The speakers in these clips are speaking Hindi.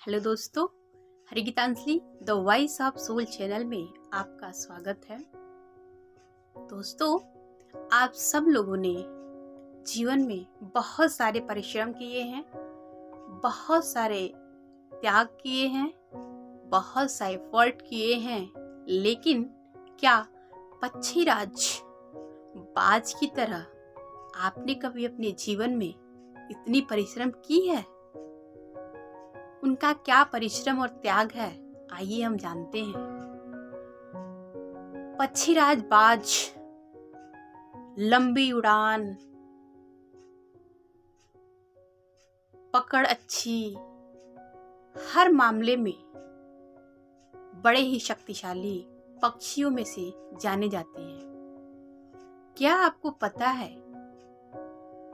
हेलो दोस्तों, Harigeetanjali the voice of soul channel में आपका स्वागत है। दोस्तों, आप सब लोगों ने जीवन में बहुत सारे परिश्रम किए हैं, बहुत सारे त्याग किए हैं, बहुत सारे एफर्ट किए हैं, लेकिन क्या पक्षीराज बाज की तरह आपने कभी अपने जीवन में इतनी परिश्रम की है? उनका क्या परिश्रम और त्याग है, आइए हम जानते हैं। पक्षीराज बाज, लंबी उड़ान, पकड़ अच्छी, हर मामले में बड़े ही शक्तिशाली पक्षियों में से जाने जाते हैं। क्या आपको पता है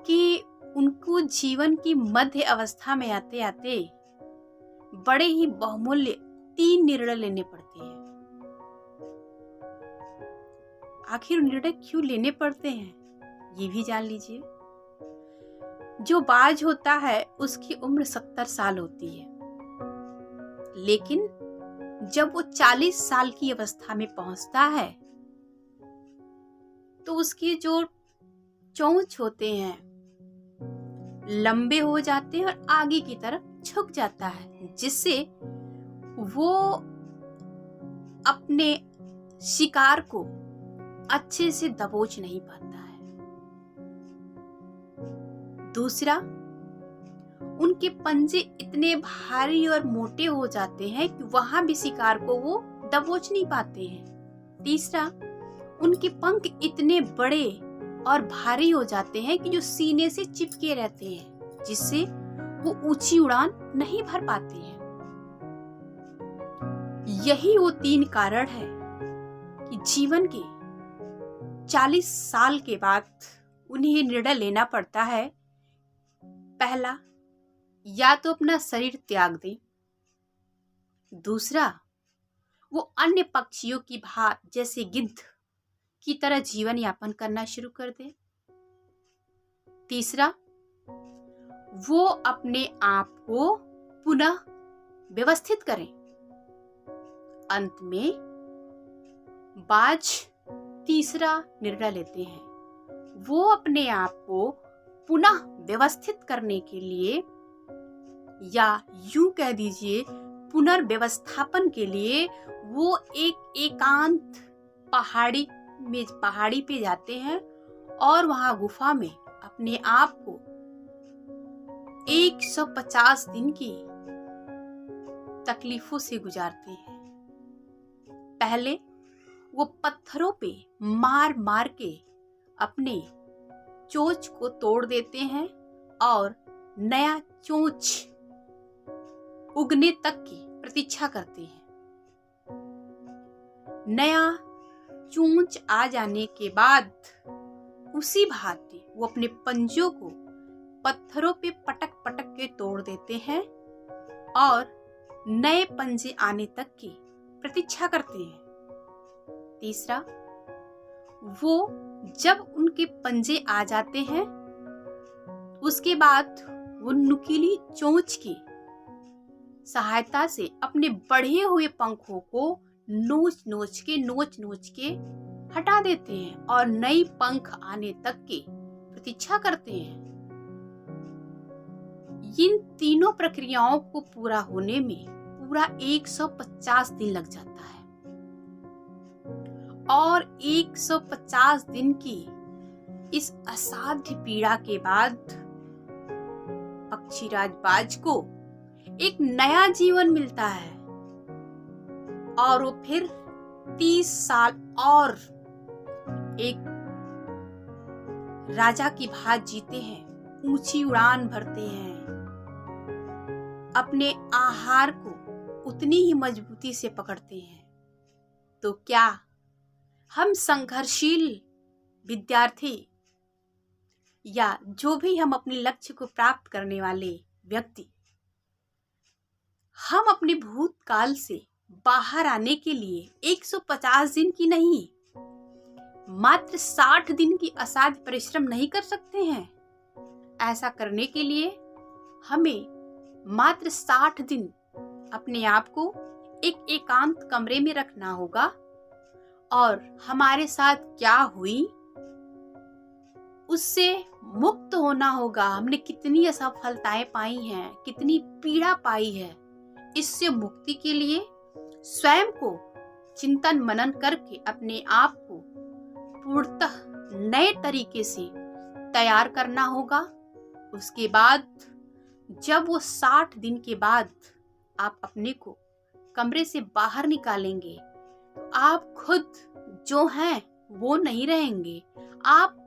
कि उनको जीवन की मध्य अवस्था में आते आते बड़े ही बहुमूल्य 3 निर्णय लेने पड़ते हैं। आखिर निर्णय क्यों लेने पड़ते हैं, ये भी जान लीजिए। जो बाज होता है उसकी उम्र 70 साल होती है, लेकिन जब वो 40 साल की अवस्था में पहुंचता है तो उसके जो चोंच होते हैं लंबे हो जाते हैं और आगे की तरफ झुक जाता है, जिससे वो अपने शिकार को अच्छे से दबोच नहीं पाता है। दूसरा, उनके पंजे इतने भारी और मोटे हो जाते हैं कि वहां भी शिकार को वो दबोच नहीं पाते हैं। तीसरा, उनके पंख इतने बड़े और भारी हो जाते हैं कि जो सीने से चिपके रहते हैं, जिससे वो ऊंची उड़ान नहीं भर पाते हैं। यही वो 3 कारण है कि जीवन के 40 साल के बाद उन्हें निर्णय लेना पड़ता है। पहला, या तो अपना शरीर त्याग दें। दूसरा, वो अन्य पक्षियों की भांति जैसे गिद्ध की तरह जीवन यापन करना शुरू कर दे। तीसरा, वो अपने आप को पुनः व्यवस्थित करें। अंत में बाज तीसरा निर्णय लेते हैं। वो अपने आप को पुनः व्यवस्थित करने के लिए, या यूं कह दीजिए पुनर्व्यवस्थापन के लिए, वो एक एकांत पहाड़ी पे जाते हैं और वहां गुफा में अपने आप को 150 दिन की तकलीफों से गुजारते हैं। पहले वो पत्थरों पे मार मार के अपने चोंच को तोड़ देते हैं और नया चोंच उगने तक की प्रतीक्षा करते हैं। नया चोंच आ जाने के बाद उसी भांति वो अपने पंजों को पत्थरों पे पटक पटक के तोड़ देते हैं और नए पंजे आने तक की प्रतीक्षा करते हैं। तीसरा, वो जब उनके पंजे आ जाते हैं उसके बाद वो नुकीली चोंच की सहायता से अपने बढ़े हुए पंखों को नोच नोच के हटा देते हैं और नई पंख आने तक की प्रतीक्षा करते हैं। इन तीनों प्रक्रियाओं को पूरा होने में पूरा 150 दिन लग जाता है और 150 दिन की इस असाध्य पीड़ा के बाद पक्षीराज बाज को एक नया जीवन मिलता है और वो फिर 30 साल और एक राजा की भांति जीते हैं, ऊंची उड़ान भरते हैं, अपने आहार को उतनी ही मजबूती से पकड़ते हैं। तो क्या हम संघर्षशील विद्यार्थी या जो भी हम अपने लक्ष्य को प्राप्त करने वाले व्यक्ति, हम अपने भूतकाल से बाहर आने के लिए 150 दिन की नहीं, मात्र 60 दिन की असाध्य परिश्रम नहीं कर सकते हैं? ऐसा करने के लिए हमें मात्र 60 दिन अपने आप को एक एकांत कमरे में रखना होगा और हमारे साथ क्या हुई उससे मुक्त होना होगा। हमने कितनी असफलताएं पाई हैं, कितनी पीड़ा पाई है, इससे मुक्ति के लिए स्वयं को चिंतन मनन करके अपने आप को पूर्णतः नए तरीके से तैयार करना होगा। उसके बाद जब वो 60 दिन के बाद आप अपने को कमरे से बाहर निकालेंगे तो आप खुद जो हैं वो नहीं रहेंगे। आप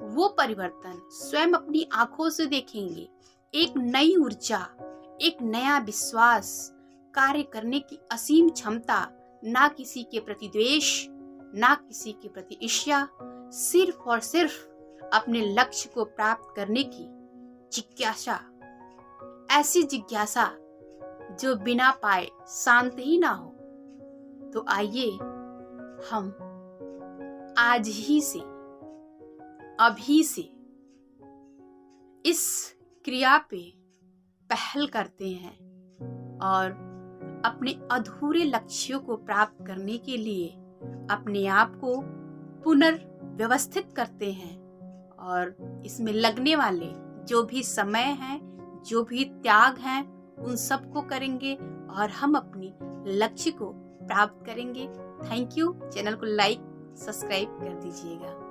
वो परिवर्तन स्वयं अपनी आंखों से देखेंगे। एक नई ऊर्जा, एक नया विश्वास, कार्य करने की असीम क्षमता, ना किसी के प्रति द्वेष, ना किसी के प्रति ईर्ष्या, सिर्फ और सिर्फ अपने लक्ष्य को प्राप्त करने की जिज्ञासा। ऐसी जिज्ञासा जो बिना पाए शांत ही ना हो। तो आइए हम आज ही से, अभी से इस क्रिया पे पहल करते हैं और अपने अधूरे लक्ष्यों को प्राप्त करने के लिए अपने आप को पुनर्व्यवस्थित करते हैं। और इसमें लगने वाले जो भी समय हैं, जो भी त्याग हैं, उन सबको करेंगे और हम अपनी लक्ष्य को प्राप्त करेंगे। Thank you. चैनल को लाइक, सब्सक्राइब कर दीजिएगा।